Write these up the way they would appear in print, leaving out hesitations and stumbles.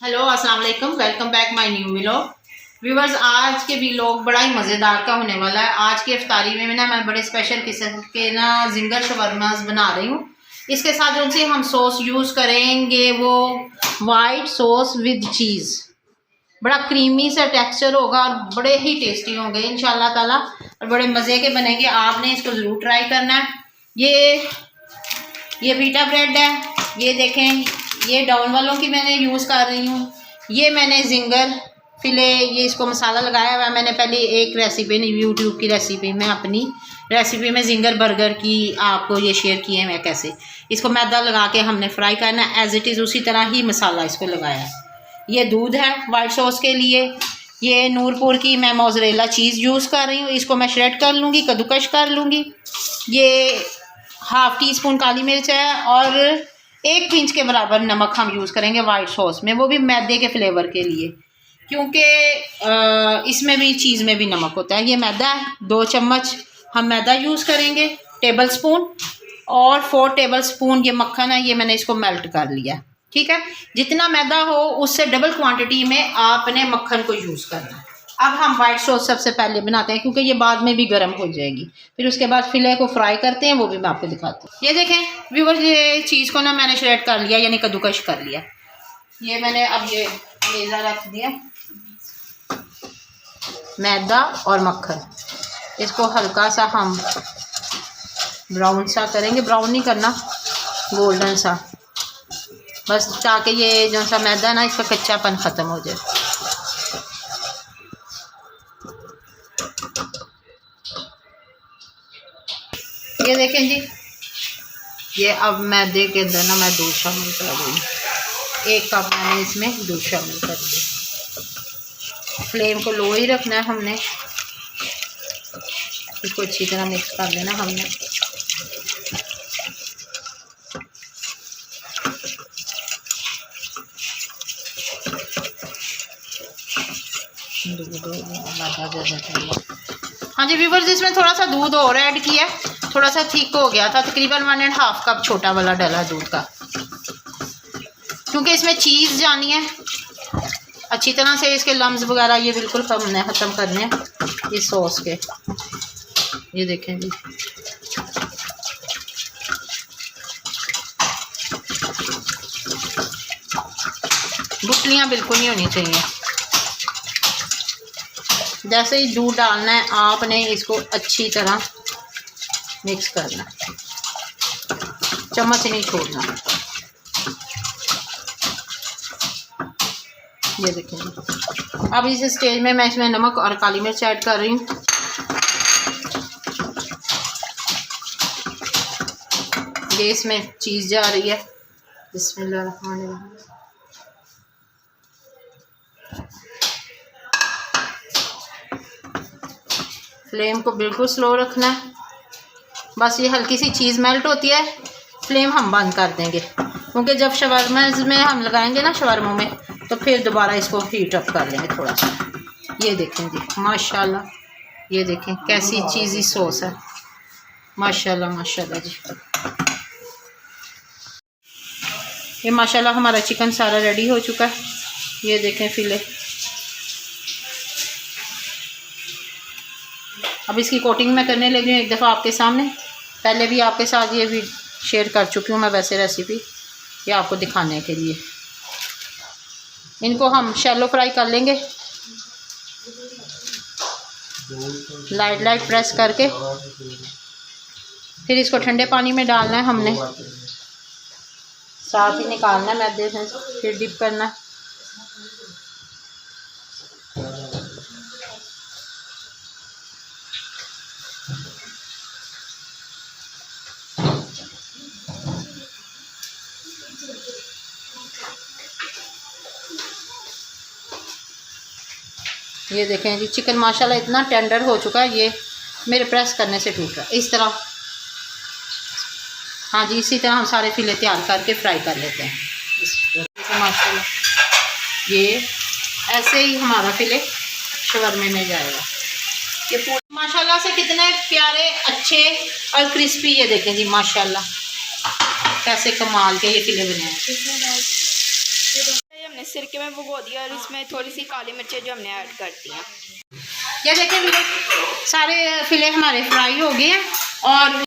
Hello अस्सलाम वालेकुम, welcome back my new vlog. Viewers, आज के व्लॉग बड़ा ही मज़ेदार का होने वाला है। आज की इफ्तारी में ना मैं बड़े स्पेशल किस्म के ना जिंगर शवरमास बना रही हूँ। इसके साथ जो सी हम सॉस यूज़ करेंगे वो वाइट सॉस विद चीज़, बड़ा क्रीमी सा टेक्सचर होगा और बड़े ही टेस्टी होंगे इंशाल्लाह ताला, और बड़े मज़े के बनेंगे। आपने इसको ज़रूर ट्राई करना है। ये पीटा ब्रेड है, ये देखें, ये डाउन वालों की मैंने यूज़ कर रही हूँ। ये मैंने जिंगर फिले, ये इसको मसाला लगाया हुआ है। मैंने पहले एक रेसिपी नहीं, यूट्यूब की रेसिपी में, अपनी रेसिपी में जिंगर बर्गर की आपको ये शेयर किए मैं कैसे इसको मैदा लगा के हमने फ्राई करना है। एज इट इज़ उसी तरह ही मसाला इसको लगाया है। ये दूध है वाइट सॉस के लिए। ये नूरपुर की मैं मोज़रेला चीज़ यूज़ कर रही हूँ। इसको मैं श्रेड कर लूँगी, कद्दूकश कर लूँगी। ये हाफ़ टी स्पून काली मिर्च है और 1 पिंच के बराबर नमक हम यूज़ करेंगे वाइट सॉस में, वो भी मैदे के फ्लेवर के लिए, क्योंकि इसमें भी चीज़ में भी नमक होता है। ये मैदा है, 2 चम्मच हम मैदा यूज़ करेंगे, टेबल स्पून, और 4 टेबल स्पून ये मक्खन है, ये मैंने इसको मेल्ट कर लिया। ठीक है, जितना मैदा हो उससे डबल क्वांटिटी में आपने मक्खन को यूज़ करना है। अब हम वाइट सॉस सबसे पहले बनाते हैं, क्योंकि ये बाद में भी गर्म हो जाएगी। फिर उसके बाद फिले को फ्राई करते हैं, वो भी मैं आपको दिखाती हूँ। ये देखें व्यूअर्स, ये चीज़ को ना मैंने श्रेड कर लिया, यानी कद्दूकश कर लिया। ये मैंने अब ये मेज़ा रख दिया, मैदा और मक्खन, इसको हल्का सा हम ब्राउन सा करेंगे। ब्राउन नहीं करना, गोल्डन सा, बस ताकि ये जो सा मैदा ना इसका कच्चापन ख़त्म हो जाए। ये देखें जी, ये अब मैदे के अंदर ना मैं दूध शामिल कर रही हूँ। 1 कप मैंने इसमें दूध शामिल कर दिया। फ्लेम को लो ही रखना है हमने, इसको अच्छी तरह मिक्स कर लेना हमने। हाँ जी व्यूअर्स, इसमें थोड़ा सा दूध और ऐड किया, थोड़ा सा थिक हो गया था, तकरीबन 1.5 कप छोटा वाला डाला दूध का, क्योंकि इसमें चीज़ जानी है अच्छी तरह से। इसके लम्स वगैरह ये बिल्कुल हमने ख़त्म करने हैं इस सॉस के। ये देखें जी, गुठलियाँ बिल्कुल नहीं होनी चाहिए। जैसे ही दूध डालना है आपने इसको अच्छी तरह मिक्स करना, चम्मच नहीं छोड़ना। ये देखें, अब इस स्टेज में मैं इसमें नमक और काली मिर्च ऐड कर रही हूँ। ये इसमें चीज़ जा रही है। बिस्मिल्लाह। फ्लेम को बिल्कुल स्लो रखना है। बस ये हल्की सी चीज़ मेल्ट होती है, फ्लेम हम बंद कर देंगे, क्योंकि जब शवरमा में हम लगाएंगे ना शवरमा में, तो फिर दोबारा इसको हीट अप कर लेंगे थोड़ा सा। ये देखें जी माशाल्लाह, ये देखें कैसी चीज़ी सॉस है, माशाल्लाह माशाल्लाह जी। ये माशाल्लाह हमारा चिकन सारा रेडी हो चुका है। ये देखें फिले। अब इसकी कोटिंग मैं करने लगी हूँ एक दफ़ा आपके सामने। पहले भी आपके साथ ये भी शेयर कर चुकी हूँ मैं वैसे रेसिपी, ये आपको दिखाने के लिए। इनको हम शैलो फ्राई कर लेंगे, लाइट प्रेस करके। फिर इसको ठंडे पानी में डालना है हमने, साथ ही निकालना है मैदे से, फिर डिप करना है। ये देखें जी, चिकन माशाल्लाह इतना टेंडर हो चुका है, ये मेरे प्रेस करने से टूट रहा है इस तरह। हाँ जी, इसी तरह हम सारे फिले तैयार करके फ्राई कर लेते हैं। माशाल्लाह ये ऐसे ही हमारा फिले शवरमे में जाएगा। ये पूरा माशाल्लाह से कितने प्यारे अच्छे और क्रिस्पी, ये देखें जी माशाल्लाह कैसे कमाल के ये फिले बने हैं। मैंने सिरके में भिगो दिया और इसमें थोड़ी सी काली मिर्चें जो हमने ऐड कर दी हैं। ये देखें सारे फिले हमारे फ्राई हो गए हैं और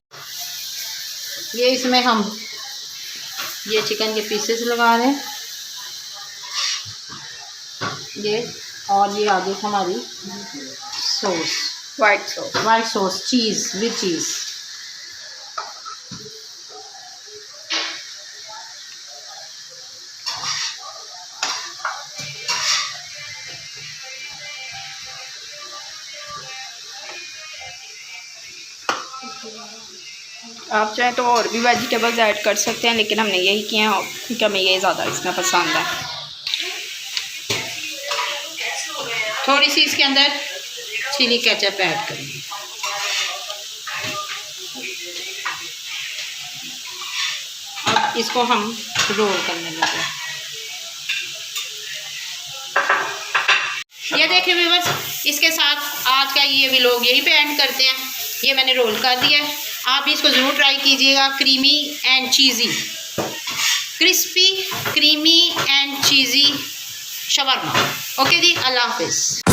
ये इसमें हम ये चिकन के पीसेस लगा रहे हैं ये, और ये आगे हमारी sauce, white sauce cheese with चीज़। आप चाहें तो और भी वेजिटेबल्स ऐड कर सकते हैं, लेकिन हमने यही किया है क्योंकि हमें ये ज़्यादा इसमें पसंद है। थोड़ी सी इसके अंदर चिली केचप ऐड करेंगे। अब इसको हम रोल करने लगे। ये देखिए व्यूअर्स, इसके साथ आज का ये व्लॉग यहीं पे एंड करते हैं। ये मैंने रोल कर दिया है, आप भी इसको ज़रूर ट्राई कीजिएगा। Creamy and cheesy, crispy creamy and cheesy shawarma. Okay जी, अल्लाह हाफिज़।